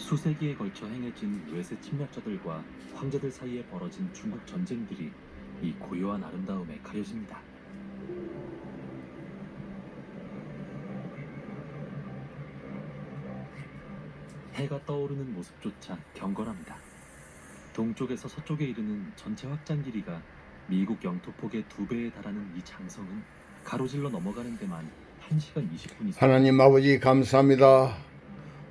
수세기에 걸쳐 행해진 외세 침략자들과 황제들 사이에 벌어진 중국 전쟁들이 이 고요한 아름다움에 가려집니다. 해가 떠오르는 모습조차 경건합니다. 동쪽에서 서쪽에 이르는 전체 확장 길이가 미국 영토폭의 2배에 달하는 이 장성은 가로질러 넘어가는 데만 1시간 20분이 하나님 아버지 감사합니다.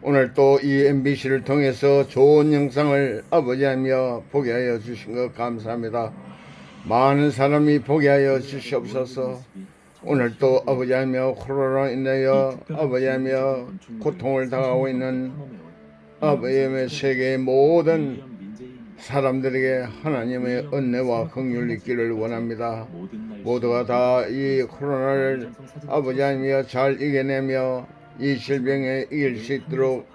오늘 또 이 MBC를 통해서 좋은 영상을 아버지하며 보게 하여 주신 것 감사합니다. 많은 사람이 보게 하여 주시옵소서. 오늘 또 아버지하며 코로나로 인하여 아버지하며 고통을 당하고 있는 아버지의 세계의 모든 사람들에게 하나님의 은혜와 긍휼이 있기를 원합니다. 모두가 다 이 코로나를 아버지하며 잘 이겨내며 이 질병에 이길 수 있도록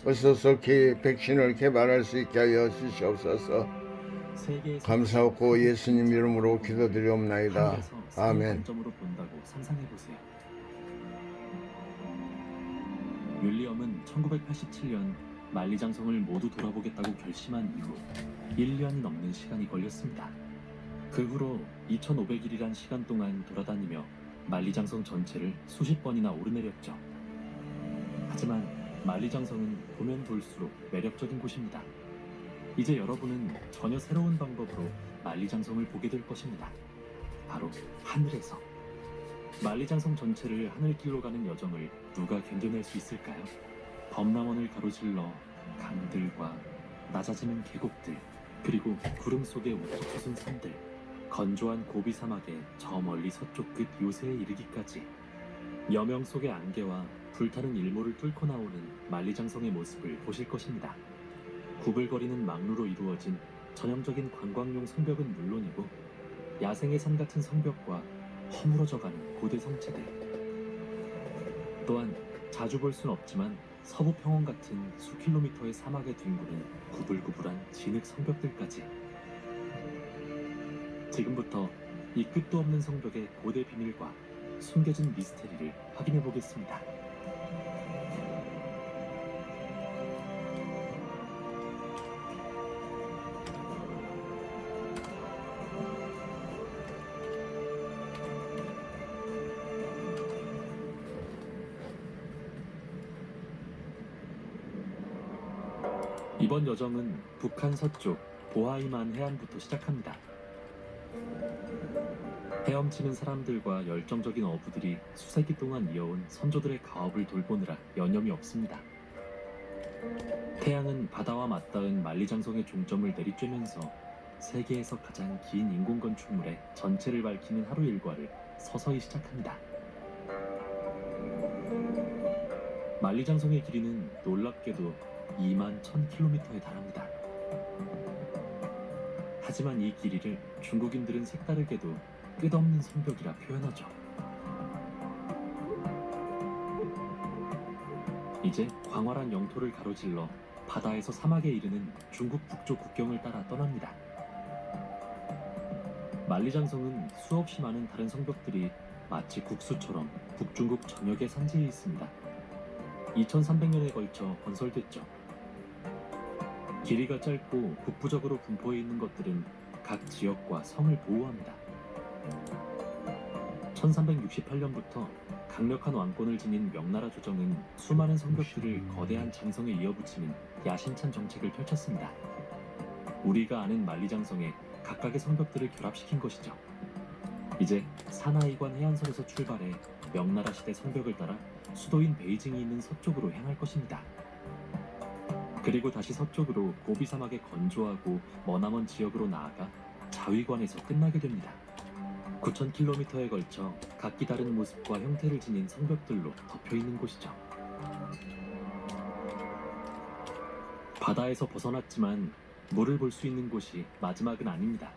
어서속히 백신을 개발할 수 있게 하여 주시옵소서. 감사하고 예수님 이름으로 기도드리옵나이다. 아멘. 윌리엄은 1987년 만리장성을 모두 돌아보겠다고 결심한 이후 1년이 넘는 시간이 걸렸습니다. 그 후로 2500일이란 시간 동안 돌아다니며 만리장성 전체를 수십 번이나 오르내렸죠. 하지만 만리장성은 보면 볼수록 매력적인 곳입니다. 이제 여러분은 전혀 새로운 방법으로 만리장성을 보게 될 것입니다. 바로 하늘에서. 만리장성 전체를 하늘길로 가는 여정을 누가 견뎌낼 수 있을까요? 범람원을 가로질러 강들과 낮아지는 계곡들, 그리고 구름 속의 우뚝 솟은 산들, 건조한 고비 사막의 저 멀리 서쪽 끝 요새에 이르기까지 여명 속의 안개와 불타는 일몰을 뚫고 나오는 만리장성의 모습을 보실 것입니다. 구불거리는 망루로 이루어진 전형적인 관광용 성벽은 물론이고 야생의 산 같은 성벽과 허물어져가는 고대 성체들, 또한 자주 볼 순 없지만 서부 평원 같은 수킬로미터의 사막에 뒹구는 구불구불한 진흙 성벽들까지. 지금부터 이 끝도 없는 성벽의 고대 비밀과 숨겨진 미스테리를 확인해 보겠습니다. 이번 여정은 북한 서쪽 보하이만 해안부터 시작합니다. 헤엄치는 사람들과 열정적인 어부들이 수세기 동안 이어온 선조들의 가업을 돌보느라 여념이 없습니다. 태양은 바다와 맞닿은 만리장성의 종점을 내리쬐면서 세계에서 가장 긴 인공건축물의 전체를 밝히는 하루 일과를 서서히 시작합니다. 만리장성의 길이는 놀랍게도 21,000km에 달합니다. 하지만 이 길이를 중국인들은 색다르게도 끝없는 성벽이라 표현하죠. 이제 광활한 영토를 가로질러 바다에서 사막에 이르는 중국 북쪽 국경을 따라 떠납니다. 만리장성은 수없이 많은 다른 성벽들이 마치 국수처럼 북중국 전역의 산지에 있습니다. 2300년에 걸쳐 건설됐죠. 길이가 짧고 북부적으로 분포해 있는 것들은 각 지역과 성을 보호합니다. 1368년부터 강력한 왕권을 지닌 명나라 조정은 수많은 성벽들을 거대한 장성에 이어붙이는 야심찬 정책을 펼쳤습니다. 우리가 아는 만리장성에 각각의 성벽들을 결합시킨 것이죠. 이제 사나이관 해안선에서 출발해 명나라 시대 성벽을 따라 수도인 베이징이 있는 서쪽으로 향할 것입니다. 그리고 다시 서쪽으로 고비 사막의 건조하고 머나먼 지역으로 나아가 자위관에서 끝나게 됩니다. 9,000km에 걸쳐 각기 다른 모습과 형태를 지닌 성벽들로 덮여있는 곳이죠. 바다에서 벗어났지만 물을 볼 수 있는 곳이 마지막은 아닙니다.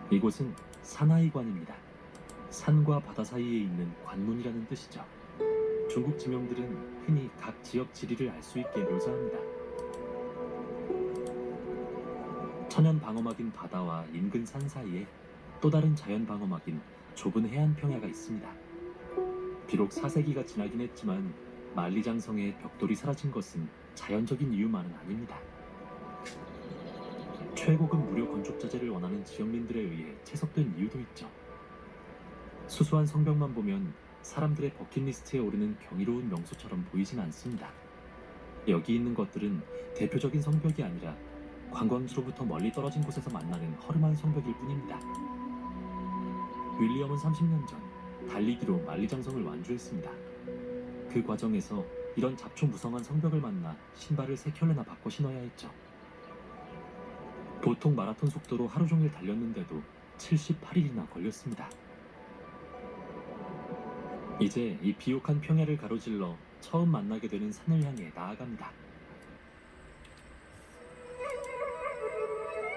이곳은 사나이관입니다. 산과 바다 사이에 있는 관문이라는 뜻이죠. 중국 지명들은 흔히 각 지역 지리를 알 수 있게 묘사합니다. 천연 방어막인 바다와 인근 산 사이에 또 다른 자연 방어막인 좁은 해안 평야가 있습니다. 비록 4세기가 지나긴 했지만 만리장성의 벽돌이 사라진 것은 자연적인 이유만은 아닙니다. 최고급 무료 건축 자재를 원하는 지역민들에 의해 채석된 이유도 있죠. 수수한 성벽만 보면 사람들의 버킷리스트에 오르는 경이로운 명소처럼 보이진 않습니다. 여기 있는 것들은 대표적인 성벽이 아니라 관광지로부터 멀리 떨어진 곳에서 만나는 허름한 성벽일 뿐입니다. 윌리엄은 30년 전 달리기로 만리장성을 완주했습니다. 그 과정에서 이런 잡초무성한 성벽을 만나 신발을 3켤레나 바꿔 신어야 했죠. 보통 마라톤 속도로 하루 종일 달렸는데도 78일이나 걸렸습니다. 이제 이 비옥한 평야를 가로질러 처음 만나게 되는 산을 향해 나아갑니다.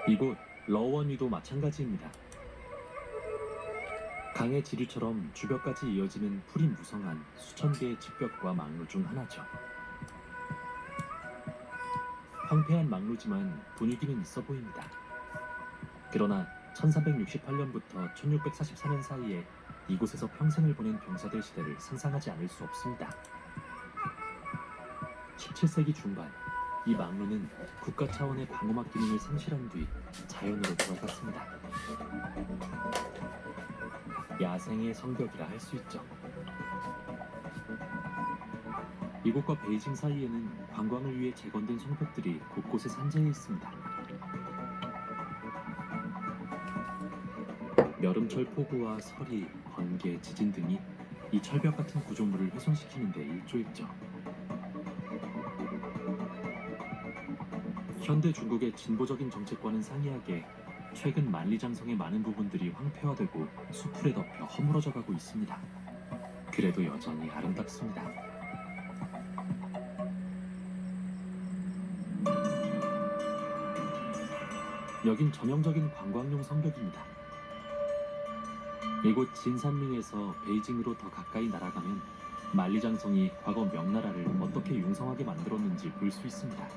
이곳 러원위도 마찬가지입니다. 강의 지류처럼 주벽까지 이어지는 풀이 무성한 수천 개의 집벽과 막루 중 하나죠. 황폐한 막루지만 분위기는 있어 보입니다. 그러나 1368년부터 1644년 사이에 이곳에서 평생을 보낸 병사들 시대를 상상하지 않을 수 없습니다. 17세기 중반, 이 막루는 국가 차원의 방어막 기능을 상실한 뒤 자연으로 돌아갔습니다. 야생의 성벽이라 할 수 있죠. 이곳과 베이징 사이에는 관광을 위해 재건된 성벽들이 곳곳에 산재해 있습니다. 여름철 폭우와 서리, 번개, 지진 등이 이 철벽 같은 구조물을 훼손시키는 데 일조했죠. 현대 중국의 진보적인 정책과는 상이하게 최근 만리장성의 많은 부분들이 황폐화되고 수풀에 덮여 허물어져 가고 있습니다. 그래도 여전히 아름답습니다. 여긴 전형적인 관광용 성벽입니다. 이곳 진산릉에서 베이징으로 더 가까이 날아가면 만리장성이 과거 명나라를 어떻게 융성하게 만들었는지 볼 수 있습니다.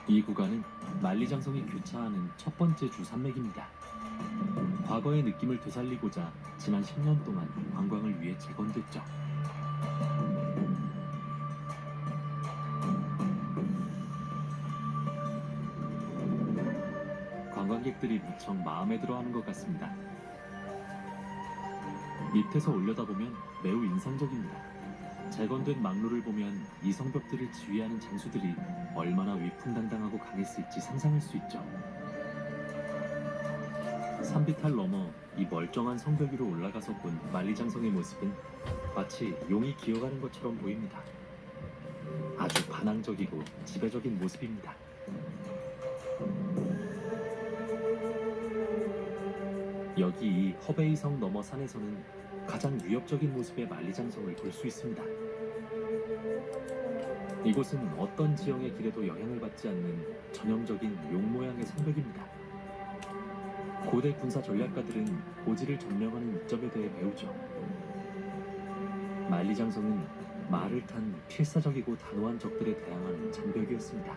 이 구간은 만리장성이 교차하는 첫 번째 주산맥입니다. 과거의 느낌을 되살리고자 지난 10년 동안 관광을 위해 재건됐죠. 관광객들이 무척 마음에 들어하는 것 같습니다. 밑에서 올려다보면 매우 인상적입니다. 재건된 막루를 보면 이 성벽들을 지휘하는 장수들이 얼마나 위풍당당하고 강했을지 상상할 수 있죠. 산비탈 넘어 이 멀쩡한 성벽 위로 올라가서 본 만리장성의 모습은 마치 용이 기어가는 것처럼 보입니다. 아주 반항적이고 지배적인 모습입니다. 여기 이 허베이성 너머 산에서는 가장 위협적인 모습의 만리장성을 볼 수 있습니다. 이곳은 어떤 지형의 길에도 영향을 받지 않는 전형적인 용 모양의 성벽입니다. 고대 군사 전략가들은 고지를 점령하는 이점에 대해 배우죠. 만리장성은 말을 탄 필사적이고 단호한 적들에 대항하는 장벽이었습니다.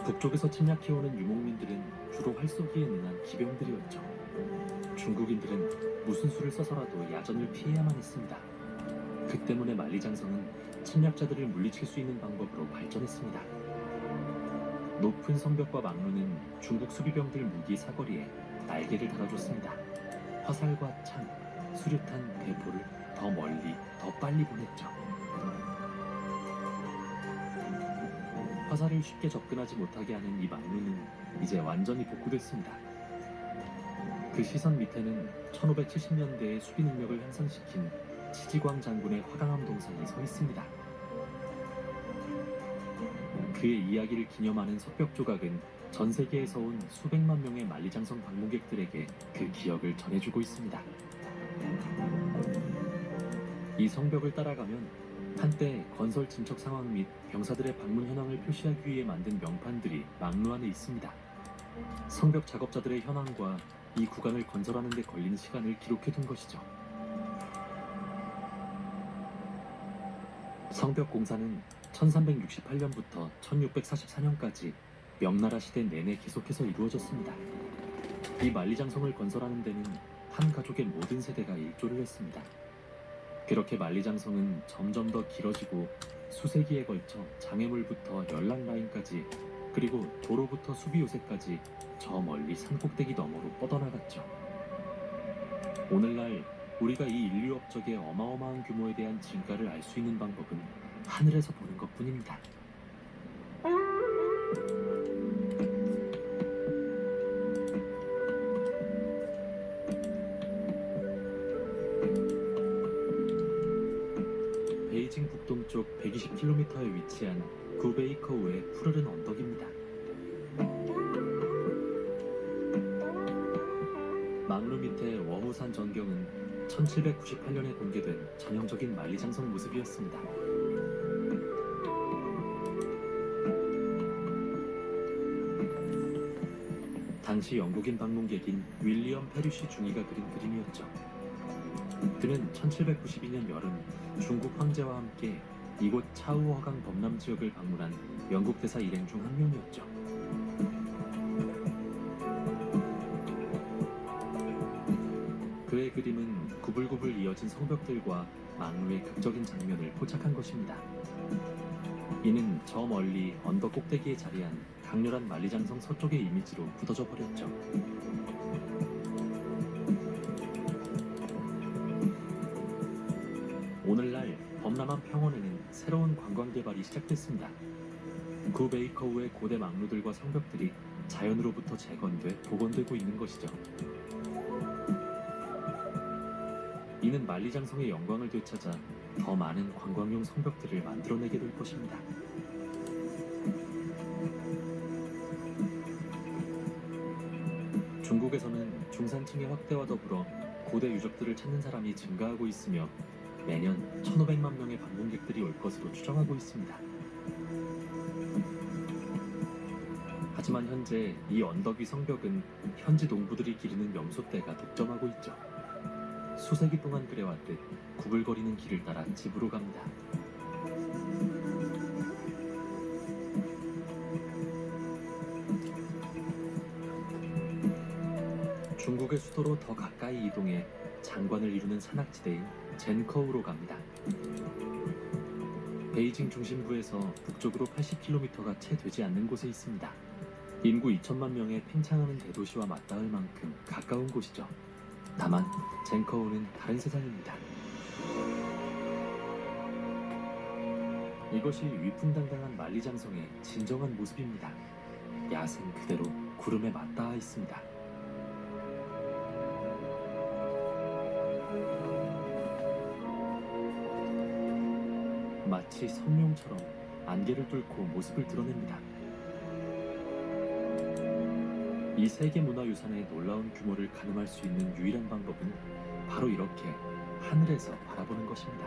북쪽에서 침략해오는 유목민들은 주로 활쏘기에 능한 기병들이었죠. 중국인들은 무슨 수를 써서라도 야전을 피해야만 했습니다. 그 때문에 만리장성은 침략자들을 물리칠 수 있는 방법으로 발전했습니다. 높은 성벽과 막루는 중국 수비병들 무기 사거리에 날개를 달아줬습니다. 화살과 창, 수류탄, 대포를 더 멀리, 더 빨리 보냈죠. 화살을 쉽게 접근하지 못하게 하는 이 막루는 이제 완전히 복구됐습니다. 그 시선 밑에는 1570년대의 수비 능력을 향상시킨 치지광 장군의 화강암 동상이 서 있습니다. 그의 이야기를 기념하는 석벽 조각은 전 세계에서 온 수백만 명의 만리장성 방문객들에게 그 기억을 전해주고 있습니다. 이 성벽을 따라가면 한때 건설 진척 상황 및 병사들의 방문 현황을 표시하기 위해 만든 명판들이 막루 안에 있습니다. 성벽 작업자들의 현황과 이 구간을 건설하는 데 걸린 시간을 기록해둔 것이죠. 성벽 공사는 1368년부터 1644년까지 명나라 시대 내내 계속해서 이루어졌습니다. 이 만리장성을 건설하는 데는 한 가족의 모든 세대가 일조를 했습니다. 그렇게 만리장성은 점점 더 길어지고 수세기에 걸쳐 장애물부터 연락 라인까지 그리고 도로부터 수비 요새까지 저 멀리 산꼭대기 너머로 뻗어나갔죠. 오늘날 우리가 이 인류 업적의 어마어마한 규모에 대한 진가를 알 수 있는 방법은 하늘에서 보는 것뿐입니다. 베이징 북동쪽 120km에 위치한 구베이커우의 푸르른 언덕입니다. 망루 밑의 워후산 전경은 1798년에 공개된 전형적인 만리장성 모습이었습니다. 당시 영국인 방문객인 윌리엄 페리쉬 중위가 그린 그림이었죠. 그는 1792년 여름 중국 황제와 함께 이곳 차우허강 범람 지역을 방문한 영국 대사 일행 중 한 명이었죠. 그의 그림은 구불구불 이어진 성벽들과 망루의 극적인 장면을 포착한 것입니다. 이는 저 멀리 언덕 꼭대기에 자리한 강렬한 만리장성 서쪽의 이미지로 굳어져 버렸죠. 오늘날 범람한 평원에는 새로운 관광 개발이 시작됐습니다. 구베이커우의 고대 망루들과 성벽들이 자연으로부터 재건돼 복원되고 있는 것이죠. 이는 만리장성의 영광을 되찾아 더 많은 관광용 성벽들을 만들어내게 될 것입니다. 중국에서는 중산층의 확대와 더불어 고대 유적들을 찾는 사람이 증가하고 있으며 매년 1,500만 명의 방문객들이 올 것으로 추정하고 있습니다. 하지만 현재 이 언덕 위 성벽은 현지 농부들이 기르는 염소떼가 독점하고 있죠. 수세기 동안 그래왔듯 구불거리는 길을 따라 집으로 갑니다. 중국의 수도로 더 가까이 이동해 장관을 이루는 산악지대인 젠커우로 갑니다. 베이징 중심부에서 북쪽으로 80km가 채 되지 않는 곳에 있습니다. 인구 2천만 명의 팽창하는 대도시와 맞닿을 만큼 가까운 곳이죠. 다만 젠커우는 다른 세상입니다. 이것이 위풍당당한 만리장성의 진정한 모습입니다. 야생 그대로 구름에 맞닿아 있습니다. 마치 성룡처럼 안개를 뚫고 모습을 드러냅니다. 이 세계 문화유산의 놀라운 규모를 가늠할 수 있는 유일한 방법은 바로 이렇게 하늘에서 바라보는 것입니다.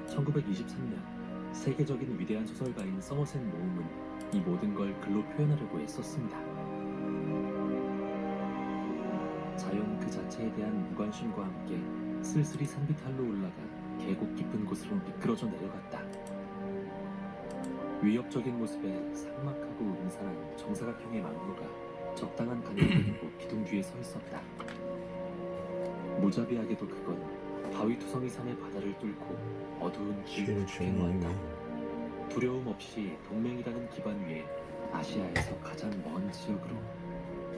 (1923년) 세계적인 위대한 소설가인 서머셋 모음은 이 모든 걸 글로 표현하려고 애썼습니다. 자연 그 자체에 대한 무관심과 함께 쓸쓸히 산비탈로 올라가 계곡 깊은 곳으로 미끄러져 내려갔다. 위협적인 모습에 삭막하고 음산한 정사각형의 망루가 적당한 간격을 두고 기둥 뒤에 서 있었다. 무자비하게도 그건 바위투성이 산의 바다를 뚫고 어두운 길 우측에 놓았다. 두려움 없이 동맹이라는 기반 위에 아시아에서 가장 먼 지역으로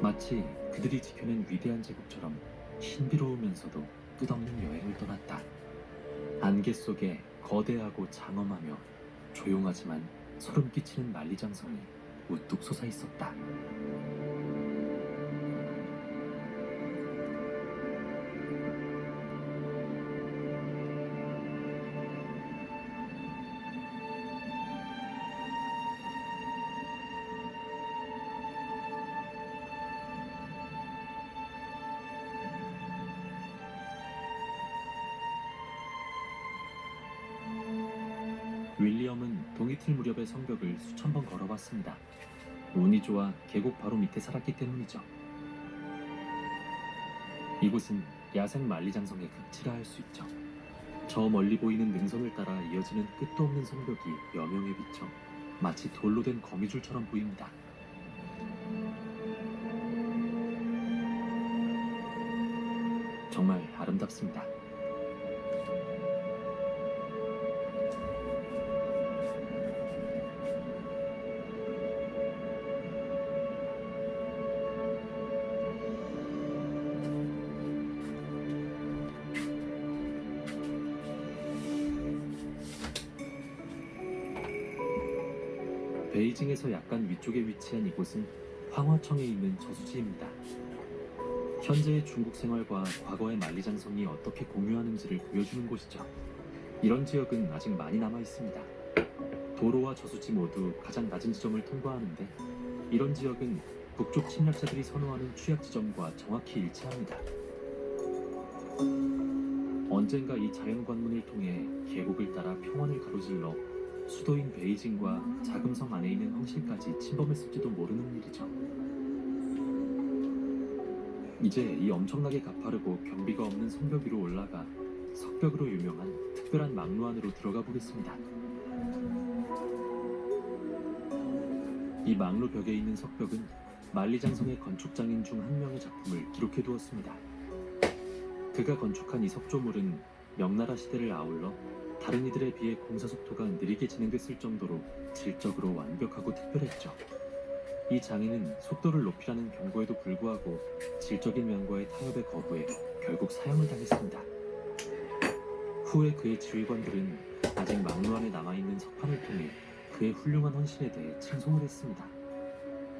마치 그들이 지켜낸 위대한 제국처럼 신비로우면서도 끝없는 여행을 떠났다. 안개 속에 거대하고 장엄하며 조용하지만 소름 끼치는 만리장성이 우뚝 솟아 있었다. 윌리엄은 동이틀 무렵의 성벽을 수천 번 걸어봤습니다. 운이 좋아 계곡 바로 밑에 살았기 때문이죠. 이곳은 야생 만리장성의 극치라 할 수 있죠. 저 멀리 보이는 능선을 따라 이어지는 끝도 없는 성벽이 여명에 비쳐 마치 돌로 된 거미줄처럼 보입니다. 정말 아름답습니다. 베이징에서 약간 위쪽에 위치한 이곳은 황화청에 있는 저수지입니다. 현재의 중국 생활과 과거의 만리장성이 어떻게 공유하는지를 보여주는 곳이죠. 이런 지역은 아직 많이 남아 있습니다. 도로와 저수지 모두 가장 낮은 지점을 통과하는데 이런 지역은 북쪽 침략자들이 선호하는 취약 지점과 정확히 일치합니다. 언젠가 이 자연 관문을 통해 계곡을 따라 평원을 가로질러 수도인 베이징과 자금성 안에 있는 황실까지 침범했을지도 모르는 일이죠. 이제 이 엄청나게 가파르고 경비가 없는 성벽 위로 올라가 석벽으로 유명한 특별한 막루 안으로 들어가 보겠습니다. 이 막루 벽에 있는 석벽은 만리장성의 건축장인 중 한 명의 작품을 기록해 두었습니다. 그가 건축한 이 석조물은 명나라 시대를 아울러 다른 이들에 비해 공사 속도가 느리게 진행됐을 정도로 질적으로 완벽하고 특별했죠. 이 장인은 속도를 높이라는 경고에도 불구하고 질적인 면과의 타협에 거부해 결국 사형을 당했습니다. 후에 그의 지휘관들은 아직 막루 안에 남아있는 석판을 통해 그의 훌륭한 헌신에 대해 칭송을 했습니다.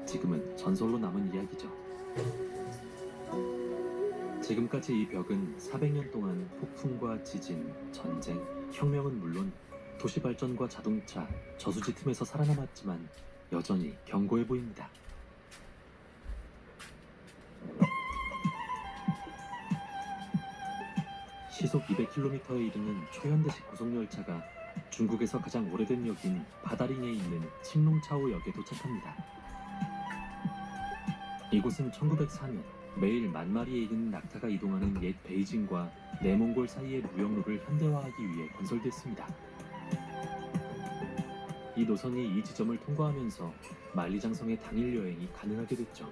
지금은 전설로 남은 이야기죠. 지금까지 이 벽은 400년 동안 폭풍과 지진, 전쟁, 혁명은 물론 도시 발전과 자동차, 저수지 틈에서 살아남았지만 여전히 견고해 보입니다. 시속 200km에 이르는 초현대식 고속열차가 중국에서 가장 오래된 역인 바다링에 있는 칭롱차오 역에 도착합니다. 이곳은 1904년 매일 10,000마리에 이르는 낙타가 이동하는 옛 베이징과 내몽골 사이의 무역로를 현대화하기 위해 건설됐습니다. 이 노선이 이 지점을 통과하면서 만리장성의 당일 여행이 가능하게 됐죠.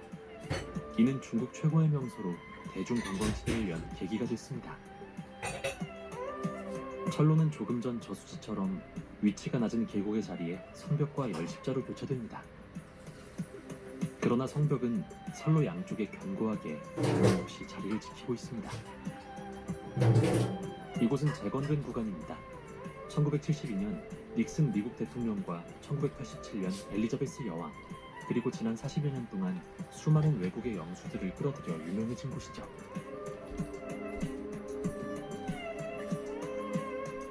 이는 중국 최고의 명소로 대중관광지대를 연 계기가 됐습니다. 철로는 조금 전 저수지처럼 위치가 낮은 계곡의 자리에 성벽과 열십자로 교차됩니다. 그러나 성벽은 선로 양쪽에 견고하게 변함없이 자리를 지키고 있습니다. 이곳은 재건된 구간입니다. 1972년 닉슨 미국 대통령과 1987년 엘리자베스 여왕, 그리고 지난 40여 년 동안 수많은 외국의 영수들을 끌어들여 유명해진 곳이죠.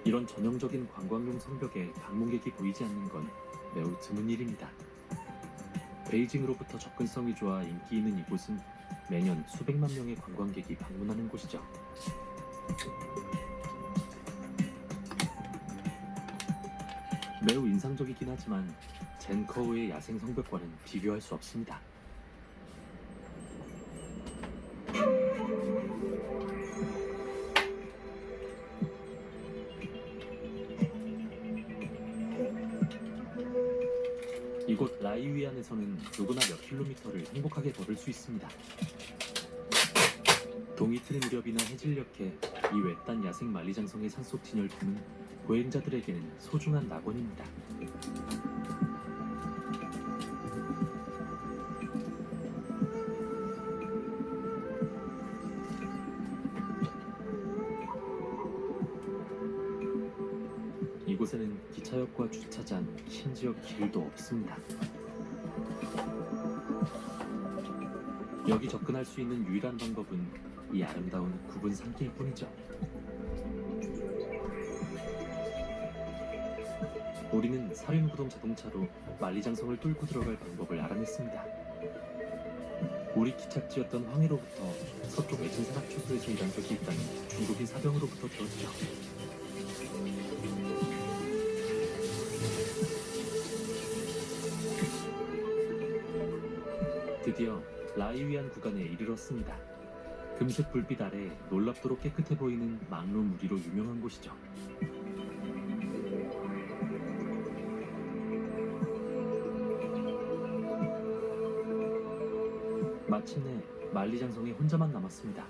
이런 전형적인 관광용 성벽에 방문객이 보이지 않는 건 매우 드문 일입니다. 베이징으로부터 접근성이 좋아 인기 있는 이곳은 매년 수백만 명의 관광객이 방문하는 곳이죠. 매우 인상적이긴 하지만 젠커우의 야생 성벽과는 비교할 수 없습니다. 이곳 라이위안에서는 누구나 몇 킬로미터를 행복하게 걸을 수 있습니다. 동이틀 무렵이나 해질녘에 이 외딴 야생 만리장성의 산속 진열품은 보행자들에게는 소중한 낙원입니다. 이곳에는 기차역과 주차장, 심지어 길도 없습니다. 여기 접근할 수 있는 유일한 방법은 이 아름다운 굽은 산길 뿐이죠. 우리는 사륜구동 자동차로 만리장성을 뚫고 들어갈 방법을 알아냈습니다. 우리 기착지였던 황해로부터 서쪽 애진산악초소에서 일한 적이 있다는 중국인 사병으로부터 들었죠. 드디어 라이위안 구간에 이르렀습니다. 금색 불빛 아래 놀랍도록 깨끗해 보이는 망루 무리로 유명한 곳이죠. 마침내 만리장성에 혼자만 남았습니다.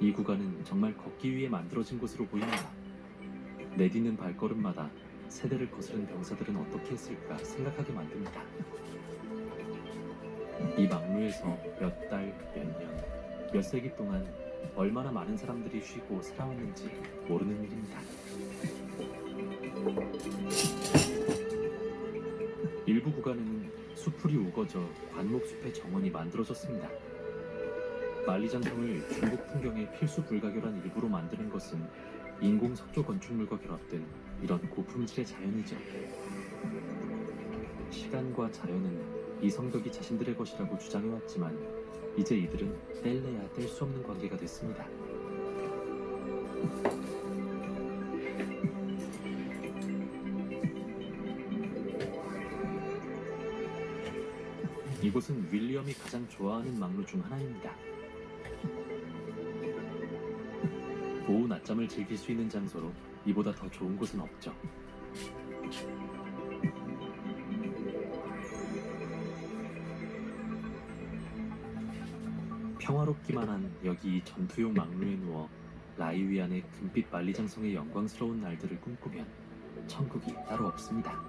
이 구간은 정말 걷기 위해 만들어진 곳으로 보입니다. 내딛는 발걸음마다 세대를 거스른 병사들은 어떻게 했을까 생각하게 만듭니다. 이 망루에서 몇 달, 몇 년, 몇 세기 동안 얼마나 많은 사람들이 쉬고 살아왔는지 모르는 일입니다. 일부 구간에는 수풀이 우거져 관목숲의 정원이 만들어졌습니다. 만리장성을 중국 풍경의 필수 불가결한 일부로 만드는 것은 인공 석조 건축물과 결합된 이런 고품질의 자연이죠. 시간과 자연은 이 성벽이 자신들의 것이라고 주장해왔지만 이제 이들은 뗄래야 뗄 수 없는 관계가 됐습니다. 이곳은 윌리엄이 가장 좋아하는 망루 중 하나입니다. 오후 낮잠을 즐길 수 있는 장소로 이보다 더 좋은 곳은 없죠. 평화롭기만 한 여기 이 전투용 망루에 누워 라이위안의 금빛 만리장성의 영광스러운 날들을 꿈꾸면 천국이 따로 없습니다.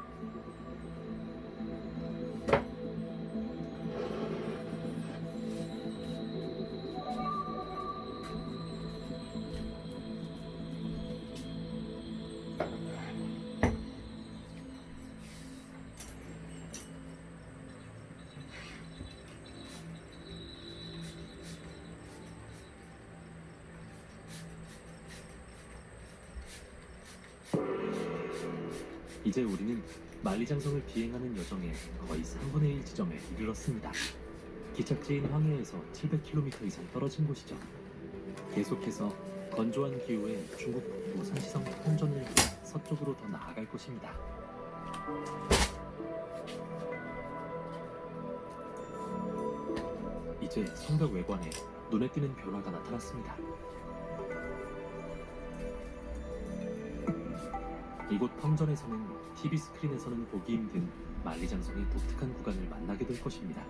이제 우리는 만리장성을 비행하는 여정의 거의 3분의 1 지점에 이르렀습니다. 기착지인 황해에서 700km 이상 떨어진 곳이죠. 계속해서 건조한 기후에 중국 북부 산시성 통전을 위해 서쪽으로 더 나아갈 것입니다. 이제 성벽 외관에 눈에 띄는 변화가 나타났습니다. 이곳 텅전에서는 TV 스크린에서는 보기 힘든 만리장성의 독특한 구간을 만나게 될 것입니다.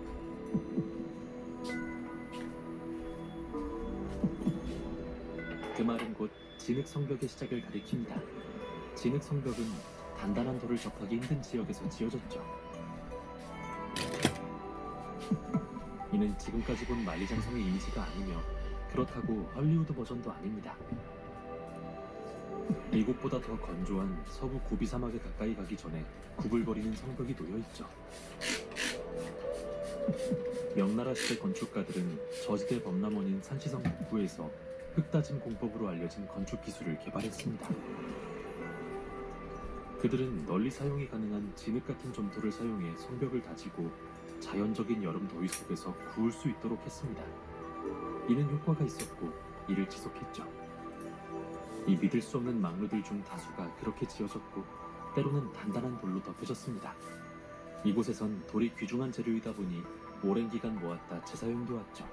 그 말은 곧 진흙성벽의 시작을 가리킵니다. 진흙성벽은 단단한 돌을 접하기 힘든 지역에서 지어졌죠. 이는 지금까지 본 만리장성의 이미지가 아니며 그렇다고 헐리우드 버전도 아닙니다. 이곳보다 더 건조한 서부 고비 사막에 가까이 가기 전에 구불거리는 성벽이 놓여있죠. 명나라 시대 건축가들은 저지대 범람원인 산시성 북부에서 흙다짐 공법으로 알려진 건축 기술을 개발했습니다. 그들은 널리 사용이 가능한 진흙 같은 점토를 사용해 성벽을 다지고 자연적인 여름 더위 속에서 구울 수 있도록 했습니다. 이는 효과가 있었고 이를 지속했죠. 이 믿을 수 없는 망루들 중 다수가 그렇게 지어졌고 때로는 단단한 돌로 덮여졌습니다. 이곳에선 돌이 귀중한 재료이다 보니 오랜 기간 모았다 재사용돼 왔죠.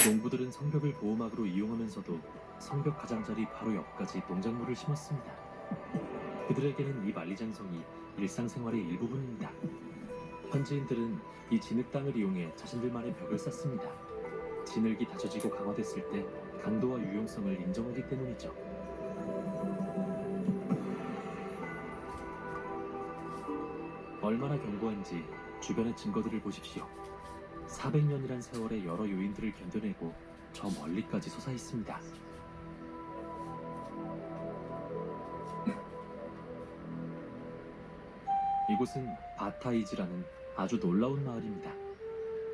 농부들은 성벽을 보호막으로 이용하면서도 성벽 가장자리 바로 옆까지 농작물을 심었습니다. 그들에게는 이 만리장성이 일상생활의 일부분입니다. 현지인들은 이 진흙 땅을 이용해 자신들만의 벽을 쌓습니다. 진흙이 다져지고 강화됐을 때 강도와 유용성을 인정하기 때문이죠. 얼마나 견고한지 주변의 증거들을 보십시오. 400년이란 세월의 여러 요인들을 견뎌내고 저 멀리까지 솟아있습니다. 이곳은 바타이지라는 아주 놀라운 마을입니다.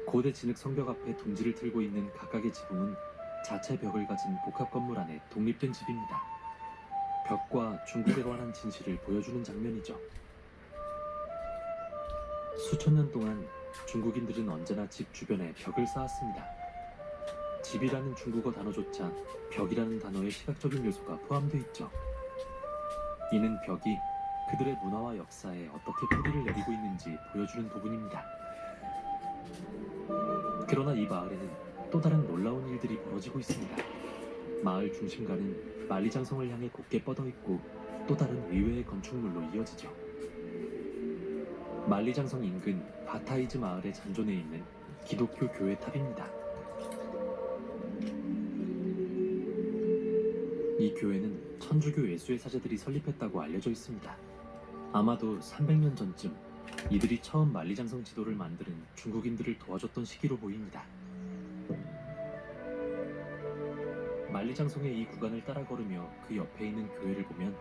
고대 진흙 성벽 앞에 둥지를 틀고 있는 각각의 지붕은 자체 벽을 가진 복합 건물 안에 독립된 집입니다. 벽과 중국에 관한 진실을 보여주는 장면이죠. 수천 년 동안 중국인들은 언제나 집 주변에 벽을 쌓았습니다. 집이라는 중국어 단어조차 벽이라는 단어의 시각적인 요소가 포함되어 있죠. 이는 벽이 그들의 문화와 역사에 어떻게 뿌리를 내리고 있는지 보여주는 부분입니다. 그러나 이 마을에는 또 다른 놀라운 일들이 벌어지고 있습니다. 마을 중심가는 만리장성을 향해 곧게 뻗어있고 또 다른 의외의 건축물로 이어지죠. 만리장성 인근 바타이즈 마을의 잔존에 있는 기독교 교회 탑입니다. 이 교회는 천주교 예수의 사제들이 설립했다고 알려져 있습니다. 아마도 300년 전쯤 이들이 처음 만리장성 지도를 만드는 중국인들을 도와줬던 시기로 보입니다. 만리장성의 이 구간을 따라 걸으며 그 옆에 있는 교회를 보면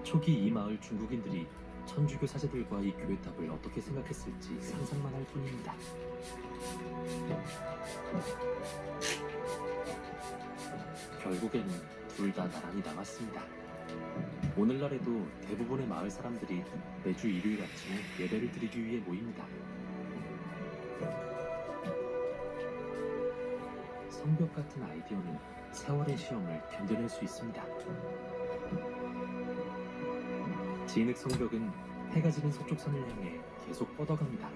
초기 이 마을 중국인들이 천주교 사제들과 이 교회탑을 어떻게 생각했을지 상상만 할 뿐입니다. 결국에는 둘 다 나란히 남았습니다. 오늘날에도 대부분의 마을 사람들이 매주 일요일 아침에 예배를 드리기 위해 모입니다. 성벽 같은 아이디어는 세월의 시험을 견뎌낼 수 있습니다. 진흙 성벽은 해가 지는 서쪽산을 향해 계속 뻗어갑니다.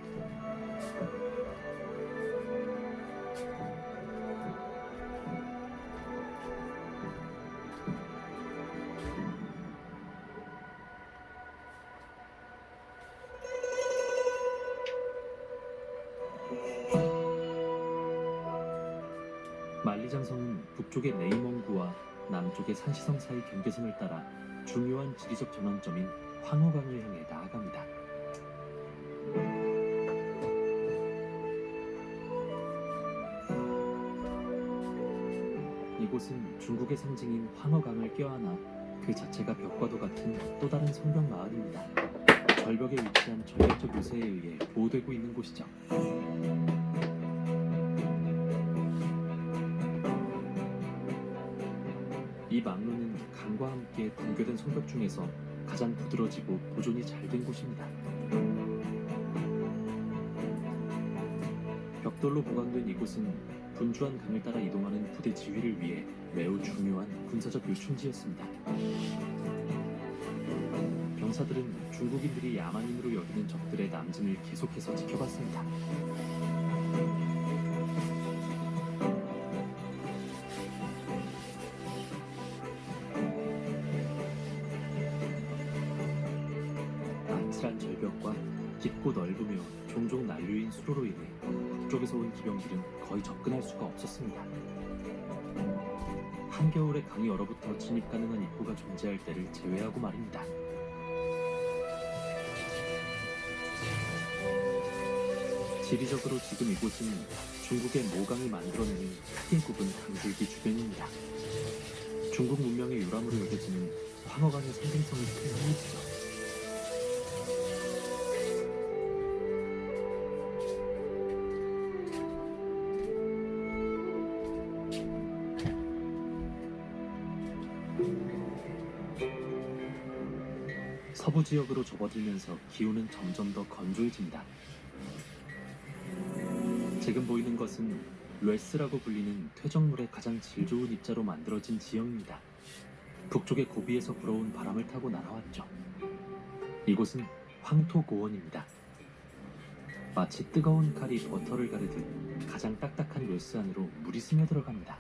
만리장성은 북쪽의 네이멍구와 남쪽의 산시성 사이 경계선을 따라 중요한 지리적 전환점인 황허강을 향해 나아갑니다. 이곳은 중국의 상징인 황허강을 껴안아 그 자체가 벽과도 같은 또 다른 성벽 마을입니다. 절벽에 위치한 전략적 요새에 의해 보호되고 있는 곳이죠. 이 망루는 강과 함께 등교된 성벽 중에서 가장 부드러지고 보존이 잘 된 곳입니다. 벽돌로 보강된 이곳은 분주한 강을 따라 이동하는 부대 지휘를 위해 매우 중요한 군사적 요충지였습니다. 병사들은 중국인들이 야만인으로 여기는 적들의 남진을 계속해서 지켜봤습니다. 아찔한 절벽과 깊고 넓으며 종종 난류인 수로로 인해 북쪽에서 온 기병들은 거의 접근할 수가 없었습니다. 한겨울에 강이 얼어붙어 진입 가능한 입구가 존재할 때를 제외하고 말입니다. 지리적으로 지금 이곳은 중국의 모강이 만들어내는 크게 굽은 강줄기 주변입니다. 중국 문명의 요람으로 여겨지는 황허강의 상징성이 큰 흔이지요. 서부 지역으로 접어들면서 기후는 점점 더 건조해집니다. 지금 보이는 것은 뢰스라고 불리는 퇴적물의 가장 질 좋은 입자로 만들어진 지형입니다. 북쪽의 고비에서 불어온 바람을 타고 날아왔죠. 이곳은 황토고원입니다. 마치 뜨거운 칼이 버터를 가르듯 가장 딱딱한 뢰스 안으로 물이 스며들어갑니다.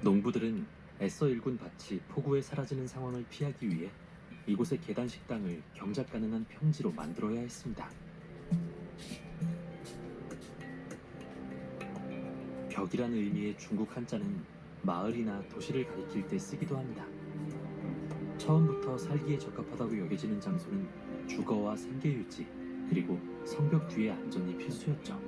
농부들은 애써 일군 밭이 폭우에 사라지는 상황을 피하기 위해 이곳의 계단 식당을 경작 가능한 평지로 만들어야 했습니다. 벽이라는 의미의 중국 한자는 마을이나 도시를 가리킬 때 쓰기도 합니다. 처음부터 살기에 적합하다고 여겨지는 장소는 주거와 생계 유지, 그리고 성벽 뒤의 안전이 필수였죠.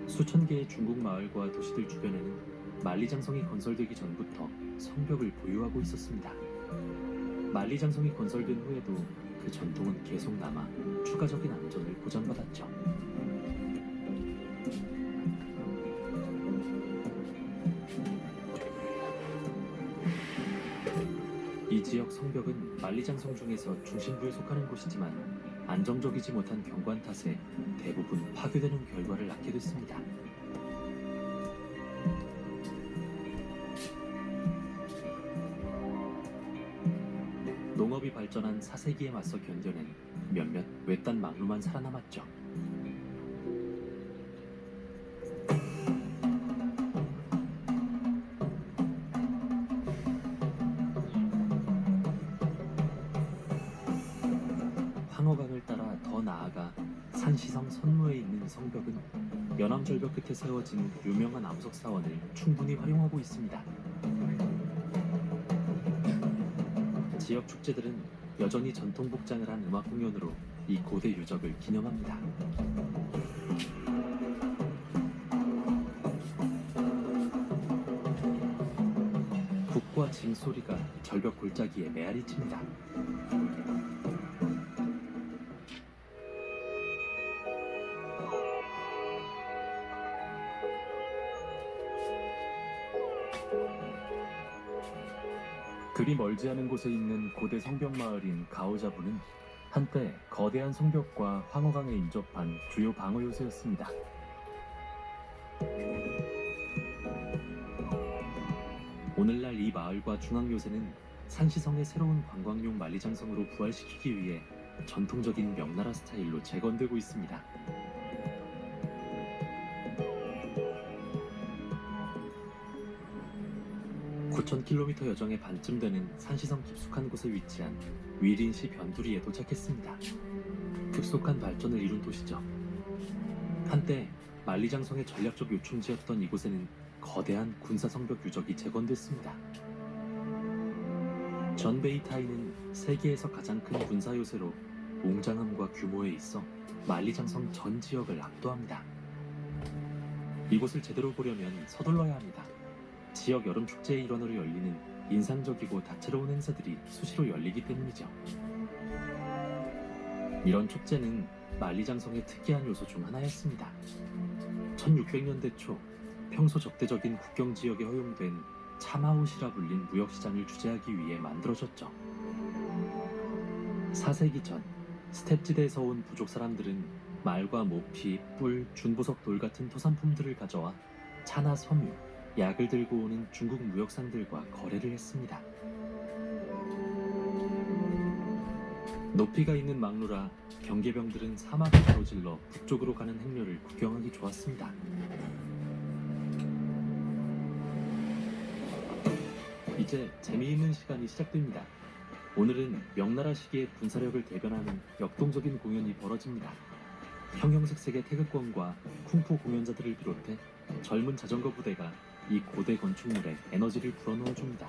수천 개의 중국 마을과 도시들 주변에는 만리장성이 건설되기 전부터 성벽을 보유하고 있었습니다. 만리장성이 건설된 후에도 그 전통은 계속 남아 추가적인 안전을 보장받았죠. 이 지역 성벽은 만리장성 중에서 중심부에 속하는 곳이지만 안정적이지 못한 경관 탓에 대부분 파괴되는 결과를 낳게 됐습니다. 농업이 기술이 발전한 4세기에 맞서 견뎌낸 몇몇 외딴 막루만 살아남았죠. 황허강을 따라 더 나아가 산시성 선무에 있는 성벽은 연암절벽 끝에 세워진 유명한 암석 사원을 충분히 활용하고 있습니다. 지역 축제들은 여전히 전통 복장을 한 음악 공연으로 이 고대 유적을 기념합니다. 북과 징 소리가 절벽 골짜기에 메아리 칩니다. 그리 멀지 않은 곳에 있는 고대 성벽 마을인 가오자부는 한때 거대한 성벽과 황허강에 인접한 주요 방어 요새였습니다. 오늘날 이 마을과 중앙 요새는 산시성의 새로운 관광용 만리장성으로 부활시키기 위해 전통적인 명나라 스타일로 재건되고 있습니다. (9,000km) 여정의 반쯤 되는 산시성 깊숙한 곳에 위치한 위린시 변두리에 도착했습니다. 급속한 발전을 이룬 도시죠. 한때 만리장성의 전략적 요충지였던 이곳에는 거대한 군사성벽 유적이 재건됐습니다. 전베이타이는 세계에서 가장 큰 군사 요새로 웅장함과 규모에 있어 만리장성 전 지역을 압도합니다. 이곳을 제대로 보려면 서둘러야 합니다. 지역 여름 축제의 일환으로 열리는 인상적이고 다채로운 행사들이 수시로 열리기 때문이죠. 이런 축제는 만리장성의 특이한 요소 중 하나였습니다. 1600년대 초 평소 적대적인 국경 지역에 허용된 차마옷이라 불린 무역시장을 주재하기 위해 만들어졌죠. 4세기 전 스텝지대에서 온 부족 사람들은 말과 모피, 뿔, 준보석 돌 같은 토산품들을 가져와 차나 섬유, 약을 들고 오는 중국 무역상들과 거래를 했습니다. 높이가 있는 막루라 경계병들은 사막을 가로질러 북쪽으로 가는 행렬을 구경하기 좋았습니다. 이제 재미있는 시간이 시작됩니다. 오늘은 명나라 시기의 군사력을 대변하는 역동적인 공연이 벌어집니다. 형형색색의 태극권과 쿵푸 공연자들을 비롯해 젊은 자전거 부대가 이 고대 건축물에 에너지를 불어넣어줍니다.